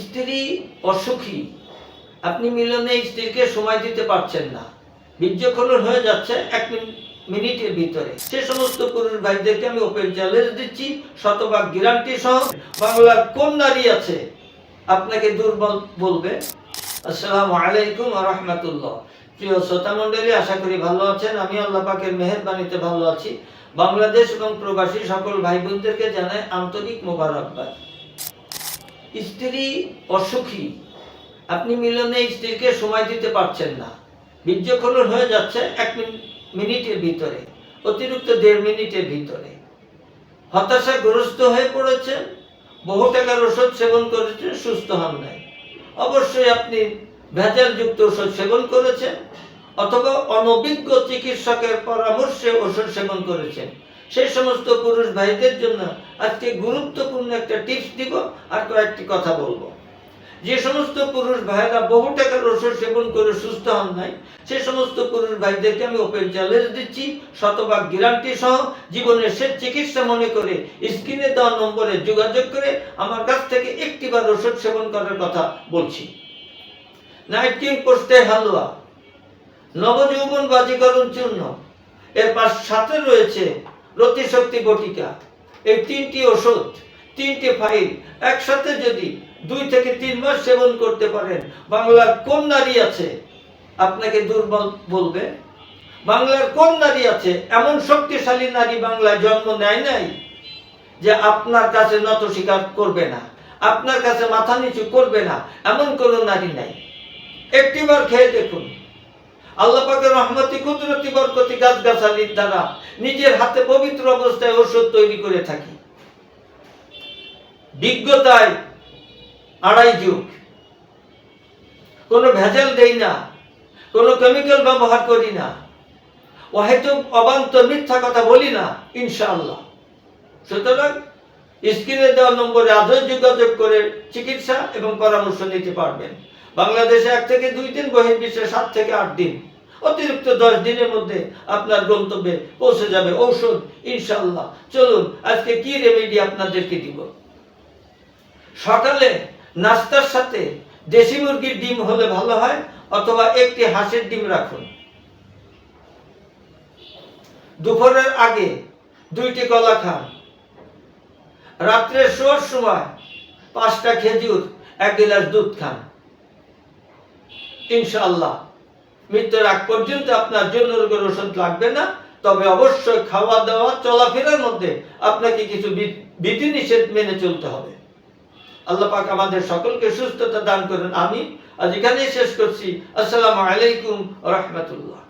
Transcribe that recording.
স্ত্রী অসুখী, আপনি মিলনে স্ত্রীকে সময় দিতে পারছেন না, বীর্যস্খলন হয়ে যাচ্ছে 1 মিনিটের ভিতরে। সে সমস্ত পুরুষ ভাইদেরকে আমি ওপেন চ্যালেঞ্জ দিচ্ছি, শতভাগ গ্যারান্টি সহ। বাংলার কোন নারী আছে আপনাকে দুর্বল বলবে? আসসালামু আলাইকুম ওয়া রাহমাতুল্লাহ। প্রিয় শ্রোতা মণ্ডলী, আশা করি ভালো আছেন। আমি আল্লাহ পাকের মেহেরবানিতে ভালো আছি। বাংলাদেশ এবং প্রবাসী সকল ভাই বোনদেরকে জানাই আন্তরিক মোবারকবাদ। স্ত্রী অসুখী, আপনি মিলনে স্ত্রীকে সময় দিতে পারছেন না, বীর্যস্খলন হয়ে যাচ্ছে 1 মিনিটের ভিতরে, অতিরিক্ত 1.5 মিনিটের ভিতরে। হতাশাগ্রস্ত হয়ে পড়েছেন, বহু টাকার ওষুধ সেবন করেছেন, সুস্থ হন নাই। অবশ্যই আপনি ভেজালযুক্ত ওষুধ সেবন করেছেন অথবা অনভিজ্ঞ চিকিৎসকের পরামর্শে ওষুধ সেবন করেছেন। সেই সমস্ত পুরুষ ভাইদের জন্য আজকে গুরুত্বপূর্ণ একটা টিপস দিব আর কয়েকটি কথা বলবো। যে সমস্ত পুরুষ ভাইরা বহু টাকার ওষুধ সেবন করে সুস্থ হন নাই, সে সমস্ত পুরুষ ভাইদেরকে আমি ওপেন চ্যালেঞ্জ দিচ্ছি, শতভাগ গ্যারান্টি সহ। জীবনের শেষ চিকিৎসা মনে করে স্ক্রিনে দেওয়া নম্বরে যোগাযোগ করে আমার কাছ থেকে একটিবার ওষুধ সেবন করার কথা বলছি। নাইট কিং পোস্টে হালুয়া, নবযৌবন বাজিকরণ চূর্ণ, এর সাথে রয়েছে রতিশক্তি বটিকা। এই 3টি ওষুধ, 3টি ফাইল একসাথে যদি 2 থেকে 3 মাস সেবন করতে পারেন, বাংলার কোন নারী আছে আপনাকে দুর্বল বলবে? বাংলার কোন নারী আছে এমন শক্তিশালী নারী বাংলায় জন্ম নেয় নাই যে আপনার কাছে নত স্বীকার করবে না, আপনার কাছে মাথা নিচু করবে না? এমন কোন নারী নাই। একটিবার খেয়ে দেখুন। আল্লাহ পাকের রহমতি কুদরতি বরকতি গাছগাছালির দ্বারা নিজের হাতে পবিত্র অবস্থায় ওষুধ তৈরি করে থাকি। বিজ্ঞতায় 2.5 যুগ, কোনো ভেজাল দেই না, কোনো কেমিক্যাল ব্যবহার করি না, হয়তো অবান্তর মিথ্যা কথা বলি না, ইনশাআল্লাহ। সুতরাং স্ক্রিনে দেওয়া নম্বরে আজই যোগাযোগ করে চিকিৎসা এবং পরামর্শ নিতে পারবেন। বাংলাদেশে 1 থেকে 2 দিন, বহির্বিশ্বে 7 থেকে 8 দিন, অতিরিক্ত 10 দিনের মধ্যে আপনার গন্তব্যে পৌঁছে যাবে ঔষধ, ইনশাআল্লাহ। চলুন আজকে কি রেমেডি আপনাদেরকে দিব। সকালে নাস্তার সাথে দেশি মুরগির ডিম হলে ভালো হয়, অথবা 1টি হাঁসের ডিম রাখুন। দুপুরের আগে 2টি কলা খান। রাত্রে শোয়ার সময় 5টা খেজুর, 1 গ্লাস দুধ খান। ইনশাআল্লাহ মৃত্যুর আগ পর্যন্ত আপনার জন্য রোগের ওষুধ লাগবে না। তবে অবশ্যই খাওয়া দাওয়া চলাফেরার মধ্যে আপনাকে কিছু বিধিনিষেধ মেনে চলতে হবে। আল্লাহ পাক আমাদের সকলকে সুস্থতা দান করেন, আমিন। আজ এখানেই শেষ করছি। আসসালামু আলাইকুম ওয়া রাহমাতুল্লাহ।